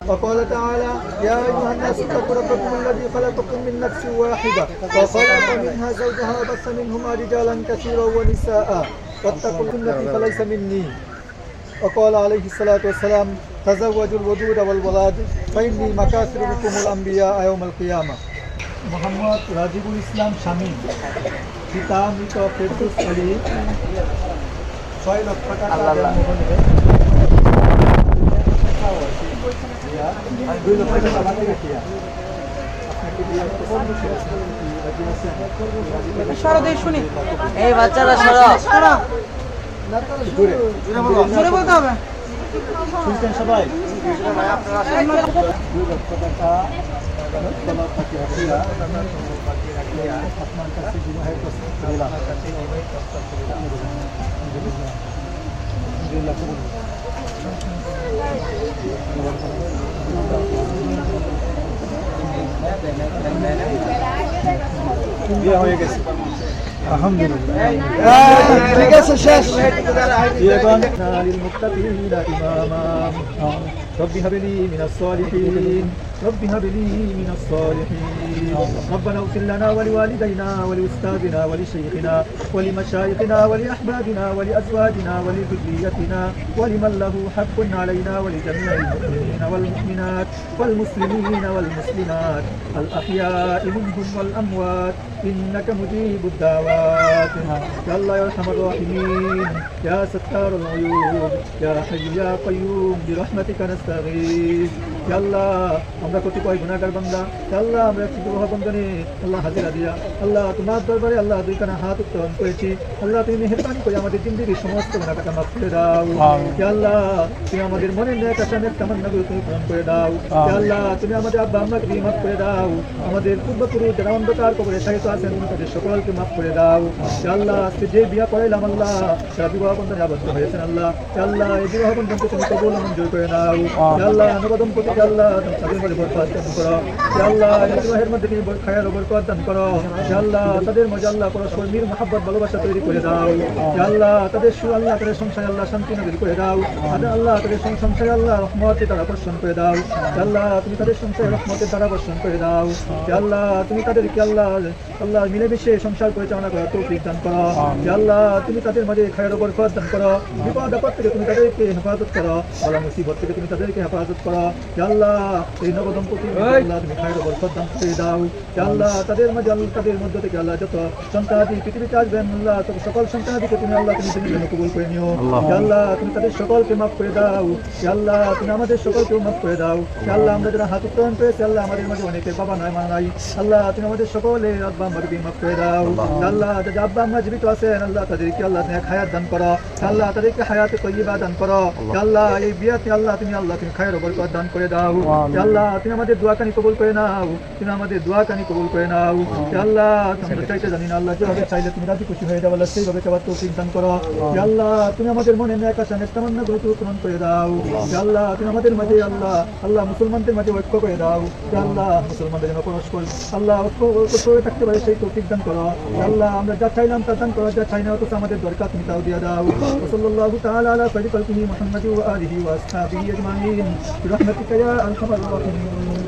وقال تعالى: يا أيها الناس اتقوا ربكم الذي خلقكم من نفس واحدة وخلق منها زوجها وبث منهما رجالا كثيرا ونساء واتقوا التي فليس مني. وقال عليه الصلاة والسلام: تزوجوا الودود والولاد فإني مكاثر بكم الأنبياء يوم القيامة. মোহাম্মদ রাজিবুল ইসলাম শামীম, পিতা মৃত ফেরদৌস আলী, 6 লক্ষ টাকা জন্মগ্রহণে 2 লক্ষ টাকা বাকি রাখিয়া সরো দেই শুনি। এই বাচ্চারা সরো সরো, জোরে বলতে হবে। শুনছেন সবাই? 2 লক্ষ টাকা আপনার কাছে বিবাহের প্রস্তাব দিলাম। বিয়ে হয়ে গেছে আলহামদুলিল্লাহ, ঠিক আছে, শেষ। رب هب لي من الصالحين رب هب لي من الصالحين ربنا اغفر لنا ولوالدينا ولأستاذنا ولشيخنا ولمشايخنا ولأحبابنا ولأزواجنا ولذريتنا ولمن له حق علينا ولجميع المؤمنين والمؤمنات والمسلمين والمسلمات الأحياء منهم والأموات إنك مجيب الدعوات. يا الله يا أرحم الراحمين يا ستار العيوب يا حي يا قيوم برحمتك نستغيث. يا الله আমরা কতিপয় গুনাহগার বান্দা, يا الله আমরা একটি দুরূহ বন্ধনে আল্লাহ হাজিরা দিয়া আল্লাহ তোমার দরবারে আল্লাহ দুইখানা হাত উত্তোলন করেছি। আল্লাহ তুমি মেহেরবানি করে আমাদের জিন্দেগির সমস্ত গুনাহকে মাফ করে দাও। يا الله তুমি আমাদের মনের নেক আশা নেক তামান্নাগুলো তুমি পূরণ করে দাও। يا الله তুমি আমাদের আব্বা আম্মাকে মাফ করে দাও। আমাদের পূর্বপুরুষ যারা অন্ধকার কবরে শায়িত আছেন তাদের সকলকে মাফ করে দাও। يا الله আজকে যে বিয়া পড়াইলাম আল্লাহ তারা বিবাহ বন্ধনে আবদ্ধ হয়েছেন আল্লাহ। يا الله এই বিবাহ বন্ধনকে তুমি কবুল ও মঞ্জুর করে নাও। يا الله নবদম্পতিকে আল্লাহ তুমি তাদের মধ্যে বরকত দান করো। يا الله এই বিবাহের মধ্যে তুমি খায়ের ও বরকত দান করো। يا الله তাদের মধ্যে আল্লাহ পরস্পর মিল মহব্বত ভালোবাসা তৈরি করে দাও। يا الله তাদের আল্লাহ তাদের সংসারে আল্লাহ শান্তি নাযিল করে দাও। আল্লাহ তাদের সংসারে আল্লাহ রহমতের দ্বারা বর্ষণ করে দাও। يا الله তুমি তাদের সংসারে রহমতের দ্বারা বর্ষণ করে দাও। يا الله তুমি তাদেরকে আল্লাহ আল্লাহ মিলেমিশে সংসার পরিচালনা করার তৌফিক দান করো। يا الله তুমি তাদের মাঝে খায়ের ও বরকত দান করো। বিপদ আপদ থেকে তুমি তাদেরকে হেফাজত করো। বালা মুসিবত থেকে তুমি তাদেরকে হেফাজত করো। يا الله এই নবদম্পতি আল্লাহ তুমি খায়ের ও বরকত দান করে দাও। يا الله তাদের মাঝে আল্লাহ তাদের মধ্য থেকে আল্লাহ যত সন্তানাদি পৃথিবীতে আসবেন আল্লাহ সকল সন্তানাদিকে তুমি আল্লাহ তুমি নিজের জন্য কবুল করে নিও। يا الله তুমি তাদের সকলকে মাফ করে দাও। يا الله তুমি আমাদের সকলকে মাফ করে দাও। يا الله আমরা যারা হাত উত্তোলন করেছি আল্লাহ আমাদের মাঝে অনেকে বাবা নয় মা নাই আল্লাহ তুমি আমাদের সকলের আব্বা আম্মাকে মাফ করে দাও। يا الله যারা আব্বা আম্মা জীবিত আছেন আল্লাহ তাদেরকে আল্লাহ নেক হায়াত দান করো। আল্লাহ তাদেরকে হায়াতে তয়্যিবা দান করো। يا الله এই বিয়াতে আল্লাহ তুমি খায়ের ও বরকত দান করে দাও। يا الله তুমি আমাদের দোয়া কানি কবুল করে নাও, তুমি আমাদের দোয়া কানি কবুল করে নাও। ইয়া আল্লাহ তুমি চাইতে জানি না, আল্লাহ যেভাবে চাইলে তুমি রাজি খুশি হয়ে যাও, আল্লাহ সেইভাবে চাওয়ার তৌফিক দান করো। ইয়া আল্লাহ তুমি আমাদের মনে নেক আশা নেক তামান্নাগুলো পূরণ করে দাও। ইয়া আল্লাহ তুমি আমাদের মাঝে আল্লাহ মুসলমানদের মাঝে ঐক্য করে দাও। ইয়া আল্লাহ মুসলমানদের যেন পরস্পর আল্লাহ ঐক্য করে থাকতে পারে সেই তৌফিক দান করো। ইয়া আল্লাহ আমরা যা চাইলাম তা দান করো, যা চাই না তো আমাদের দরকার তুমি তাও দিয়ে দাও। সাল্লাল্লাহু তাআলা আলা খায়রি খালকিহি মুহাম্মাদি ওয়া আলিহি ওয়া আসহাবিহি আজমাইন বিরহমাতিকা ইয়া আরহামার রাহিমিন।